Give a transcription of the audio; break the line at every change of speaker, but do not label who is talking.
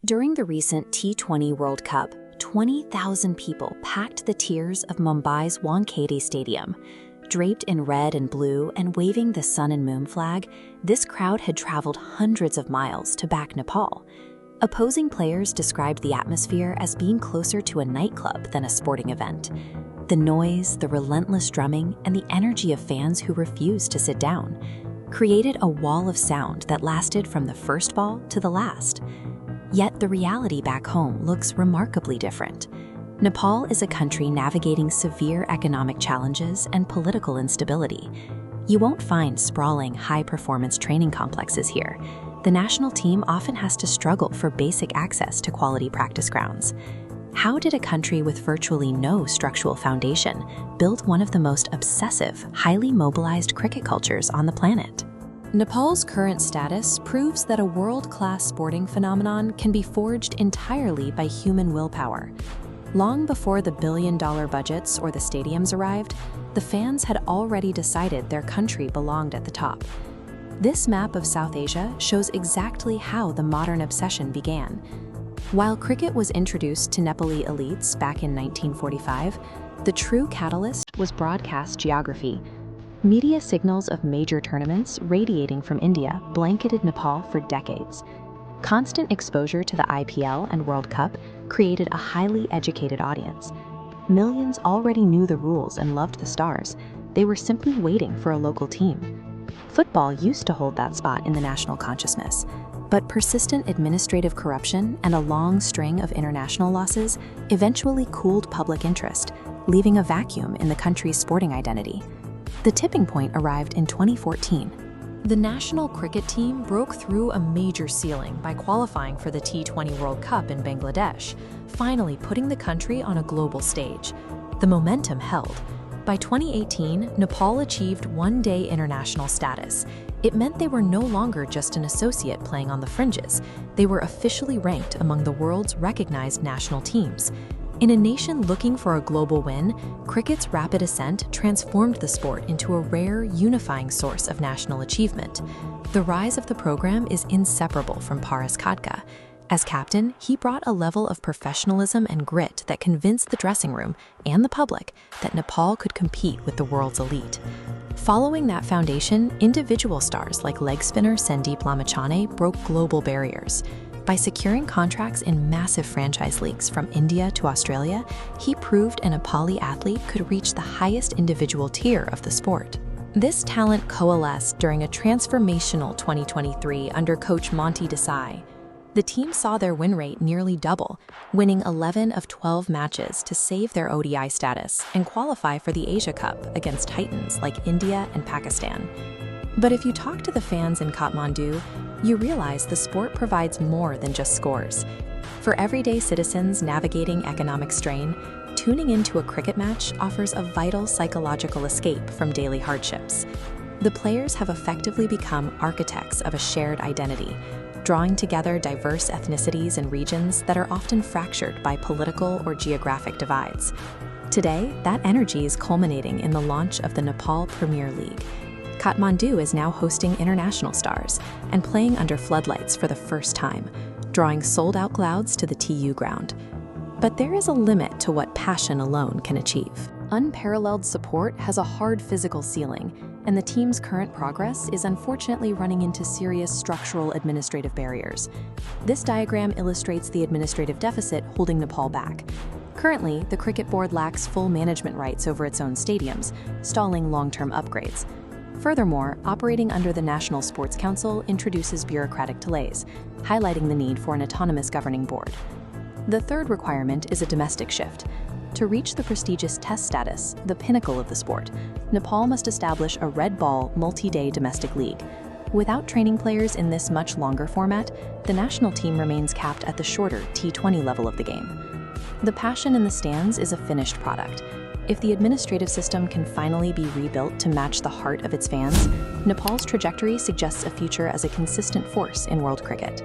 During the recent T20 World Cup, 20,000 people packed the tiers of Mumbai's Wankhede Stadium. Draped in red and blue and waving the sun and moon flag, this crowd had traveled hundreds of miles to back Nepal. Opposing players described the atmosphere as being closer to a nightclub than a sporting event. The noise, the relentless drumming, and the energy of fans who refused to sit down created a wall of sound that lasted from the first ball to the last. Yet the reality back home looks remarkably different. Nepal is a country navigating severe economic challenges and political instability. You won't find sprawling, high-performance training complexes here. The national team often has to struggle for basic access to quality practice grounds. How did a country with virtually no structural foundation build one of the most obsessive, highly mobilized cricket cultures on the planet? Nepal's current status proves that a world-class sporting phenomenon can be forged entirely by human willpower. Long before the billion-dollar budgets or the stadiums arrived, the fans had already decided their country belonged at the top. This map of South Asia shows exactly how the modern obsession began. While cricket was introduced to Nepali elites back in 1945, the true catalyst was broadcast geography. Media signals of major tournaments radiating from India blanketed Nepal for decades. Constant exposure to the IPL and World Cup created a highly educated audience. Millions already knew the rules and loved the stars. They were simply waiting for a local team. Football used to hold that spot in the national consciousness, but persistent administrative corruption and a long string of international losses eventually cooled public interest, leaving a vacuum in the country's sporting identity. The tipping point arrived in 2014. The national cricket team broke through a major ceiling by qualifying for the T20 World Cup in Bangladesh, finally putting the country on a global stage. The momentum held. By 2018, Nepal achieved one-day international status. It meant they were no longer just an associate playing on the fringes. They were officially ranked among the world's recognized national teams. In a nation looking for a global win, cricket's rapid ascent transformed the sport into a rare, unifying source of national achievement. The rise of the program is inseparable from Paras Khadka. As captain, he brought a level of professionalism and grit that convinced the dressing room and the public that Nepal could compete with the world's elite. Following that foundation, individual stars like leg spinner Sandeep Lamachane broke global barriers. By securing contracts in massive franchise leagues from India to Australia, he proved a Nepali athlete could reach the highest individual tier of the sport. This talent coalesced during a transformational 2023 under coach Monty Desai. The team saw their win rate nearly double, winning 11 of 12 matches to save their ODI status and qualify for the Asia Cup against titans like India and Pakistan. But if you talk to the fans in Kathmandu, you realize the sport provides more than just scores. For everyday citizens navigating economic strain, tuning into a cricket match offers a vital psychological escape from daily hardships. The players have effectively become architects of a shared identity, drawing together diverse ethnicities and regions that are often fractured by political or geographic divides. Today, that energy is culminating in the launch of the Nepal Premier League. Kathmandu is now hosting international stars and playing under floodlights for the first time, drawing sold-out crowds to the TU ground. But there is a limit to what passion alone can achieve. Unparalleled support has a hard physical ceiling, and the team's current progress is unfortunately running into serious structural administrative barriers. This diagram illustrates the administrative deficit holding Nepal back. Currently, the cricket board lacks full management rights over its own stadiums, stalling long-term upgrades. Furthermore, operating under the National Sports Council introduces bureaucratic delays, highlighting the need for an autonomous governing board. The third requirement is a domestic shift. To reach the prestigious test status, the pinnacle of the sport, Nepal must establish a red ball, multi-day domestic league. Without training players in this much longer format, the national team remains capped at the shorter T20 level of the game. The passion in the stands is a finished product. If the administrative system can finally be rebuilt to match the heart of its fans, Nepal's trajectory suggests a future as a consistent force in world cricket.